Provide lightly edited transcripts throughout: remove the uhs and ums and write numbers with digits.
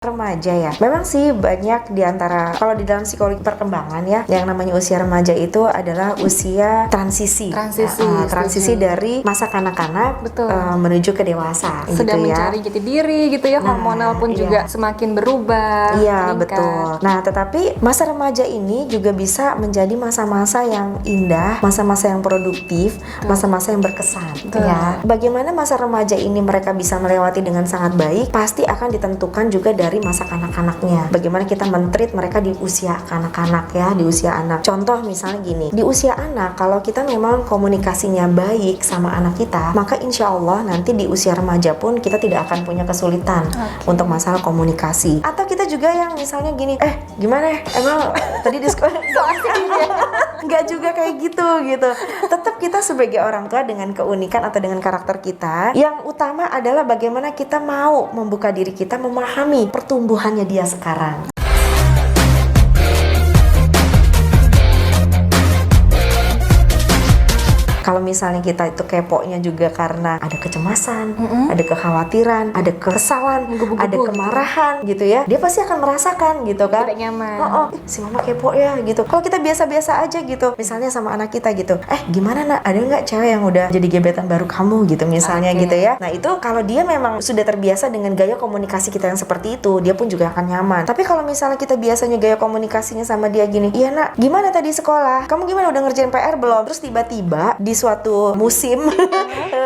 Remaja ya, memang sih banyak diantara kalau di dalam psikologi perkembangan ya, yang namanya usia remaja itu adalah usia transisi dari masa kanak-kanak menuju ke dewasa. Sedang gitu mencari jati diri gitu ya, hormonal pun juga semakin berubah. Iya betul. Nah tetapi masa remaja ini juga bisa menjadi masa-masa yang indah, masa-masa yang produktif, masa-masa yang berkesan. Ya, bagaimana masa remaja ini mereka bisa melewati dengan sangat baik, pasti akan ditentukan juga dari masa kanak-kanaknya. Bagaimana kita men-treat mereka di usia kanak-kanak ya, di usia anak. Contoh misalnya gini, di usia anak kalau kita memang komunikasinya baik sama anak kita, maka insya Allah nanti di usia remaja pun kita tidak akan punya kesulitan untuk masalah komunikasi. Atau kita juga yang misalnya gini, gimana emang tadi di sekolah nggak juga kayak gitu. Tetap kita sebagai orang tua dengan keunikan atau dengan karakter kita, yang utama adalah bagaimana kita mau membuka diri kita, memahami pertumbuhannya dia sekarang. Kalau misalnya kita itu keponya juga karena ada kecemasan, ada kekhawatiran, ada kekesalan, ada kemarahan gitu ya, dia pasti akan merasakan gitu kan, tidak nyaman. Si mama kepo ya gitu. Kalau kita biasa-biasa aja gitu, misalnya sama anak kita gitu, gimana nak, ada nggak cewek yang udah jadi gebetan baru kamu gitu misalnya gitu ya. Nah itu kalau dia memang sudah terbiasa dengan gaya komunikasi kita yang seperti itu, dia pun juga akan nyaman. Tapi kalau misalnya kita biasanya gaya komunikasinya sama dia gini, iya nak, gimana tadi sekolah, kamu gimana, udah ngerjain PR belum, terus tiba-tiba di suatu musim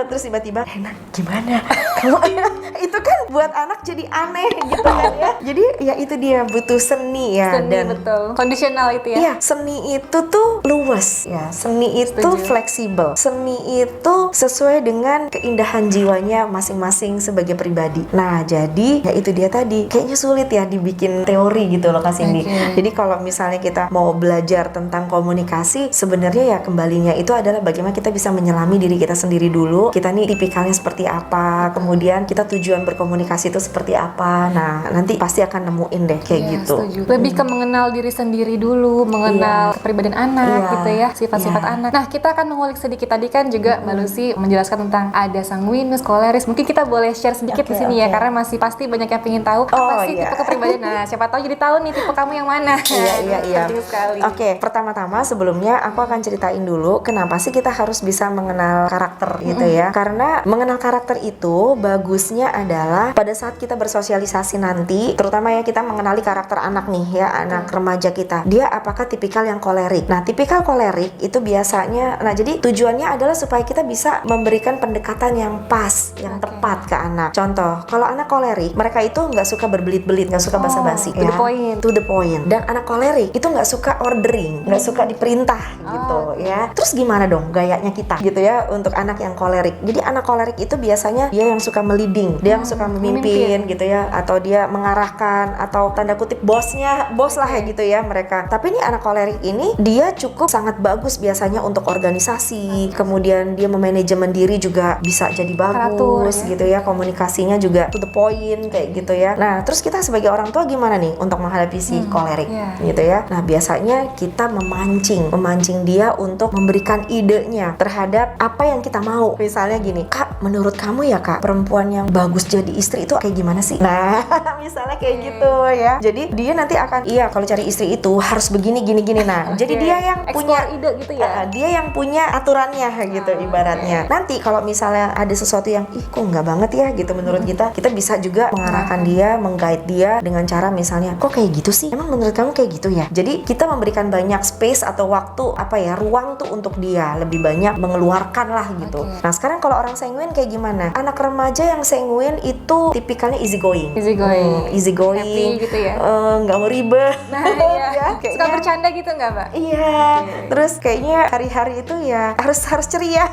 terus tiba-tiba nak gimana kamu itu kan buat anak jadi aneh gitu kan ya. Jadi ya itu dia butuh seni ya. Dan betul, kondisional itu ya. Iya, seni itu tuh luas ya, seni itu fleksibel, seni itu sesuai dengan keindahan jiwanya masing-masing sebagai pribadi. Nah jadi ya itu dia tadi, kayaknya sulit ya dibikin teori gitu loh Kak Cindy. Jadi kalau misalnya kita mau belajar tentang komunikasi, sebenarnya ya kembalinya itu adalah bagaimana kita bisa menyelami diri kita sendiri dulu. Kita nih tipikalnya seperti apa, kemudian kita tujuan berkomunikasi itu seperti apa. Nah nanti pasti akan nemuin deh kayak gitu. Lebih ke mengenal diri sendiri dulu, mengenal kepribadian anak gitu ya, sifat-sifat anak. Nah kita akan mengulik sedikit, tadi kan juga Mbak Lucy menjelaskan tentang ada sanguinus, koleris. Mungkin kita boleh share sedikit di sini ya, karena masih pasti banyak yang pengen tahu apa sih tipe kepribadian. Nah siapa tahu jadi tahu nih tipe kamu yang mana. Iya. Penting sekali. Oke, pertama-tama sebelumnya aku akan ceritain dulu kenapa sih kita harus bisa mengenal karakter gitu ya. Karena mengenal karakter itu bagusnya adalah pada saat kita bersosialisasi nanti, terutama ya kita mengenali karakter anak nih ya, anak remaja kita. Dia apakah tipikal yang kolerik? Nah, tipikal kolerik itu biasanya, nah jadi tujuannya adalah supaya kita bisa memberikan pendekatan yang pas, yang tepat ke anak. Contoh, kalau anak kolerik, mereka itu nggak suka berbelit-belit, nggak suka basa-basi ya. To the point. Dan anak kolerik itu nggak suka ordering, nggak suka diperintah gitu ya. Terus gimana dong gayanya kita gitu ya untuk anak yang kolerik? Jadi anak kolerik itu biasanya dia yang suka meliding, dia yang suka memimpin gitu ya, atau dia mengarahkan, atau tanda kutip bos lah ya gitu ya mereka. Tapi ini anak kolerik ini dia cukup sangat bagus biasanya untuk organisasi, kemudian dia memanajemen diri juga bisa jadi bagus gitu ya, komunikasinya juga to the point kayak gitu ya. Nah terus kita sebagai orang tua gimana nih untuk menghadapi si kolerik gitu ya. Nah biasanya kita memancing dia untuk memberikan idenya terhadap apa yang kita mau. Misalnya gini, Kak, menurut kamu ya Kak, perempuan yang bagus jadi istri itu kayak gimana sih? Nah misalnya kayak gitu ya. Jadi dia nanti akan, kalau cari istri itu harus begini gini. Nah jadi dia yang punya ide gitu ya. Dia yang punya aturannya gitu ibaratnya. Nanti kalau misalnya ada sesuatu yang kok nggak banget ya gitu menurut kita bisa juga mengarahkan dia, meng-guide dia dengan cara misalnya, kok kayak gitu sih? Emang menurut kamu kayak gitu ya? Jadi kita memberikan banyak space atau waktu ruang tuh untuk dia lebih banyak mengeluarkan lah gitu. Nah sekarang kalau orang sanguin kayak gimana? Anak remaja yang sanguin itu tipikalnya easy going, happy gitu ya, nggak mau ribet. Nah ya, suka bercanda gitu nggak Mbak? Iya. Terus kayaknya hari-hari itu ya harus ceria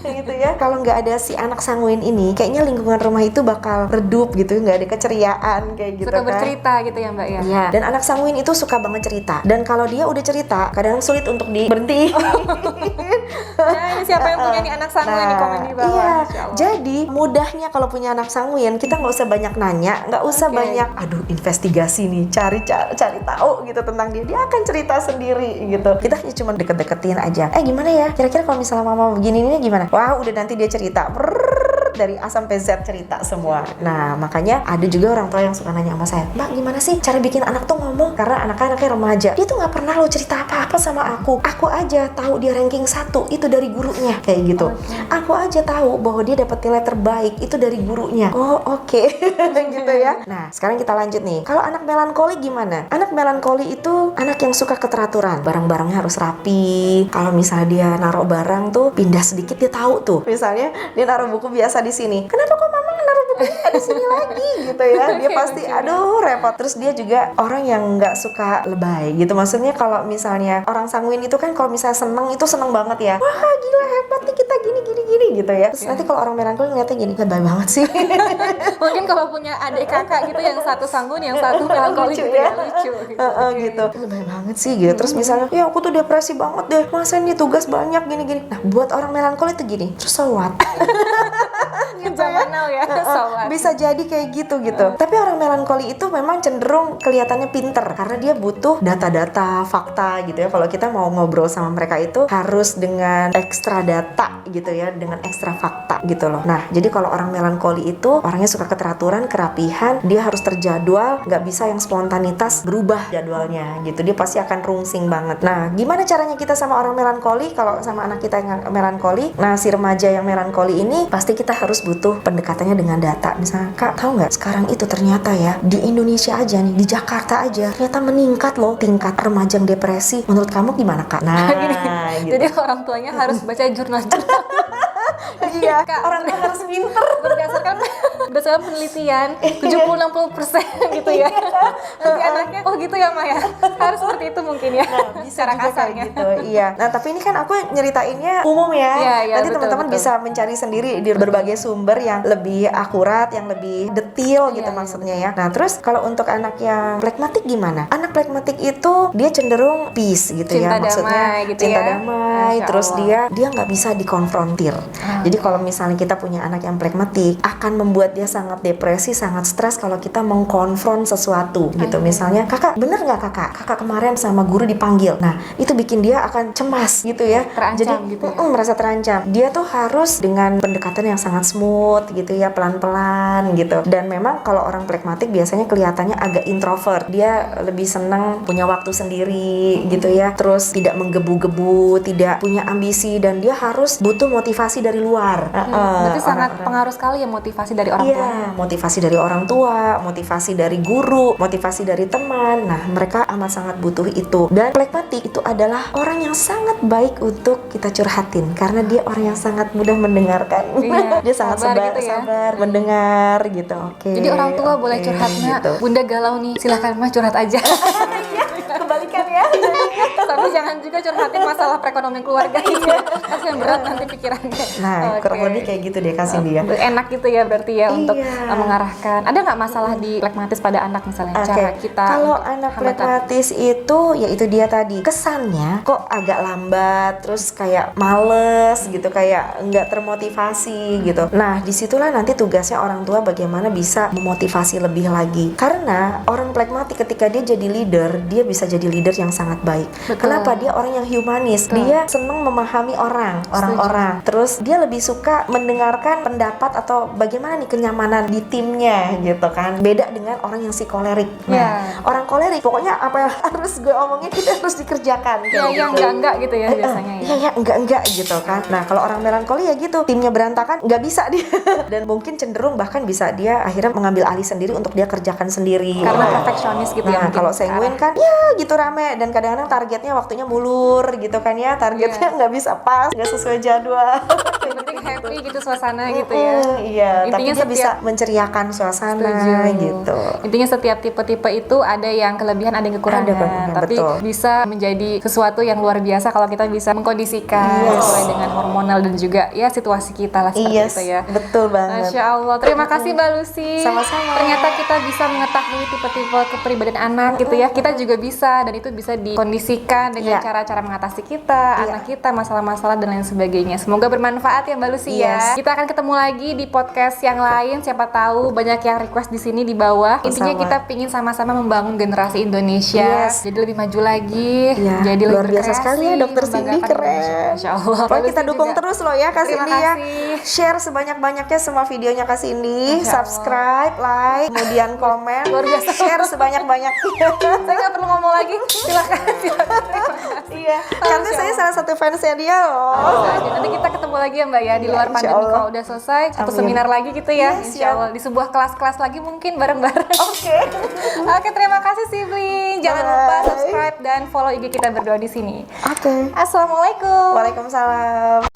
gitu ya. Kalau nggak ada si anak sanguin ini, kayaknya lingkungan rumah itu bakal redup gitu, nggak ada keceriaan kayak gitu. Suka bercerita gitu ya Mbak ya? Iya. Dan anak sanguin itu suka banget cerita. Dan kalau dia udah cerita, kadang sulit untuk berhenti. Nah ini siapa yang punya nih anak sanguin di komen di bawah. Iya. Jadi mudahnya kalau punya anak sanguin, kita nggak usah banyak nanya, nggak usah banyak investigasi nih, cari tahu gitu tentang dia. Dia akan cerita sendiri gitu. Kita hanya cuma deket-deketin aja. Gimana ya? Kira-kira kalau misalnya mama begini ini gimana? Wah, udah nanti dia cerita. dari A sampai Z cerita semua. Nah, makanya ada juga orang tua yang suka nanya sama saya, Mbak gimana sih cara bikin anak tuh ngomong? Karena anaknya remaja, dia tuh nggak pernah lo cerita apa-apa sama aku aja tahu dia ranking 1 itu dari gurunya, kayak gitu. Aku aja tahu bahwa dia dapat nilai terbaik itu dari gurunya. Oh oke. Gitu ya. Nah sekarang kita lanjut nih, kalau anak melankoli gimana? Anak melankoli itu anak yang suka keteraturan, barang-barangnya harus rapi. Kalau misalnya dia naruh barang tuh pindah sedikit dia tahu tuh, misalnya dia naruh buku biasa di sini, kenapa kok mama naruh bukunya ada sini lagi gitu ya. Dia pasti aduh repot. Terus dia juga orang yang nggak suka lebay gitu, maksudnya kalau misalnya orang sanguin itu kan kalau misalnya seneng itu seneng banget ya, wah gila hebat nih kita gini gitu ya. Terus nanti kalau orang melankoli ngeliatnya gini, lebay banget sih. Mungkin kalau punya adik kakak gitu yang satu sanggun yang satu melankoli gitu ya, lucu gitu. Lebay banget sih gitu. Terus misalnya ya aku tuh depresi banget deh, masa ini tugas banyak gini. Nah buat orang melankoli itu gini, terus so what? Gitu ya. Bisa jadi kayak gitu. Tapi orang melankoli itu memang cenderung kelihatannya pinter karena dia butuh data-data, fakta gitu ya. Kalau kita mau ngobrol sama mereka itu harus dengan ekstra data gitu ya, dengan ekstra fakta gitu loh. Nah, jadi kalau orang melankoli itu orangnya suka keteraturan, kerapihan, dia harus terjadwal, nggak bisa yang spontanitas berubah jadwalnya gitu. Dia pasti akan rungsing banget. Nah, gimana caranya kita sama orang melankoli? Kalau sama anak kita yang melankoli, nah si remaja yang melankoli ini pasti kita harus butuh pendekatannya dengan data. Misalnya, Kak, tahu nggak sekarang itu ternyata ya di Indonesia aja nih, di Jakarta aja ternyata meningkat loh tingkat remaja yang depresi. Menurut kamu gimana, Kak? Nah, gitu. Jadi orang tuanya harus baca jurnal-jurnal. Iya, orang tua harus pinter. Berdasarkan penelitian 70-60% gitu ya. Nanti anaknya, oh gitu ya Maya. Harus seperti itu mungkin ya. Nah, bisa cara juga kasarnya. kayak gitu. Iya. Nah, tapi ini kan aku nyeritainnya umum ya. Iya, Nanti betul, teman-teman betul. bisa mencari sendiri di berbagai sumber yang lebih akurat, yang lebih detail gitu Iya, maksudnya ya. Nah, terus kalau untuk anak yang pragmatik gimana? Anak pragmatik itu dia cenderung peace gitu Cinta ya, maksudnya damai gitu cinta ya. damai. Masya Terus Allah. dia nggak bisa dikonfrontir. Jadi kalau misalnya kita punya anak yang pragmatik, akan membuat dia sangat depresi, sangat stres kalau kita mengkonfront sesuatu gitu. Misalnya, kakak bener nggak kakak kemarin sama guru dipanggil. Nah, itu bikin dia akan cemas gitu ya. Terancam Jadi gitu ya. merasa terancam. Dia tuh harus dengan pendekatan yang sangat smooth gitu ya, pelan-pelan gitu. Dan memang kalau orang pragmatik biasanya kelihatannya agak introvert. Dia lebih senang punya waktu sendiri gitu ya. Terus tidak menggebu-gebu, tidak punya ambisi, dan dia harus butuh motivasi dari luar. Berarti sangat pengaruh sekali ya motivasi dari orang tua. Iya, motivasi dari orang tua, motivasi dari guru, motivasi dari teman. Nah, mereka amat sangat butuh itu. Dan pragmatik itu adalah orang yang sangat baik untuk kita curhatin karena dia orang yang sangat mudah mendengarkan. Iya, Dia sangat sabar gitu ya. sabar mendengar gitu. Oke. Jadi orang tua boleh curhat, Nak. gitu. Bunda galau nih, silakan mah curhat aja. Kebalikan ya. Tapi jangan juga curhatin masalah perekonomian keluarga ya. Kasihan berat nanti pikirannya. Nah, kurang Oke. lebih kayak gitu deh kasih dia. Enak gitu ya berarti ya untuk Iya. mengarahkan. Ada nggak masalah di pragmatis pada anak misalnya? Oke, Cara kita kalau untuk anak hambatan. pragmatis itu ya itu dia tadi, kesannya kok agak lambat, terus kayak males gitu, kayak nggak termotivasi gitu. Nah, disitulah nanti tugasnya orang tua bagaimana bisa memotivasi lebih lagi. Karena orang pragmatik ketika dia jadi leader, dia bisa jadi leader yang sangat baik. Betul. Kenapa? Dia orang yang humanis. Betul. Dia senang memahami orang-orang. Terus dia lebih suka mendengarkan pendapat atau bagaimana nih kenyamanan di timnya gitu kan. Beda dengan orang yang si kolerik. Nah, Ya. orang kolerik pokoknya apa yang harus gue omongin itu harus dikerjakan. Ya, yang enggak gitu ya biasanya ya. Iya enggak gitu kan. Nah, kalau orang melankoli ya gitu, timnya berantakan, nggak bisa dia. Dan mungkin cenderung bahkan bisa dia akhirnya mengambil alih sendiri untuk dia kerjakan sendiri. Karena perfeksionis gitu ya. Nah, mungkin kalau ke sanguin arah- kan ya gitu rame, dan kadang-kadang targetnya waktunya mulur gitu kan ya, targetnya nggak bisa pas, nggak sesuai jadwal. Yang penting happy gitu suasana gitu ya. Iya, tapi Intinya dia bisa setiap- menceriakan suasana Setuju. gitu. Intinya setiap tipe-tipe itu ada yang kelebihan, ada yang kekurangan. Ada kekurangan, Tapi betul. bisa menjadi sesuatu yang luar biasa kalau kita bisa mengkondisikan Yes. sesuai dengan hormonal dan juga ya situasi kita lah seperti Yes, itu ya. betul banget. Masya Allah. Terima kasih Mbak Lucy. Sama-sama. Ternyata kita bisa mengetahui tipe-tipe kepribadian anak gitu ya. Kita juga bisa, dan itu bisa dikondisikan kan dengan cara-cara mengatasi kita, anak kita, masalah-masalah dan lain sebagainya. Semoga bermanfaat ya Mbak Lucy ya. Kita akan ketemu lagi di podcast yang lain. Siapa tahu banyak yang request di sini di bawah. Intinya kita pingin sama-sama membangun generasi Indonesia jadi lebih maju lagi, jadi lebih luar biasa sekali ya Dokter Cindy, keren. Masya Allah. Pokoknya kita dukung terus loh ya Kak Terima Cindy ya. kasih. Share sebanyak-banyaknya semua videonya Kak Cindy, subscribe, like, kemudian komen, Luar biasa. share sebanyak-banyaknya. Saya nggak perlu ngomong lagi. Silakan. Iya, karena saya salah satu fansnya dia loh. Nanti kita ketemu lagi ya Mbak ya di luar pandemi kalau udah selesai atau seminar lagi gitu ya. Insya Allah di sebuah kelas-kelas lagi mungkin bareng-bareng. Oke, terima kasih sibling. Jangan lupa subscribe dan follow IG kita berdua di sini. Oke. Assalamualaikum. Waalaikumsalam.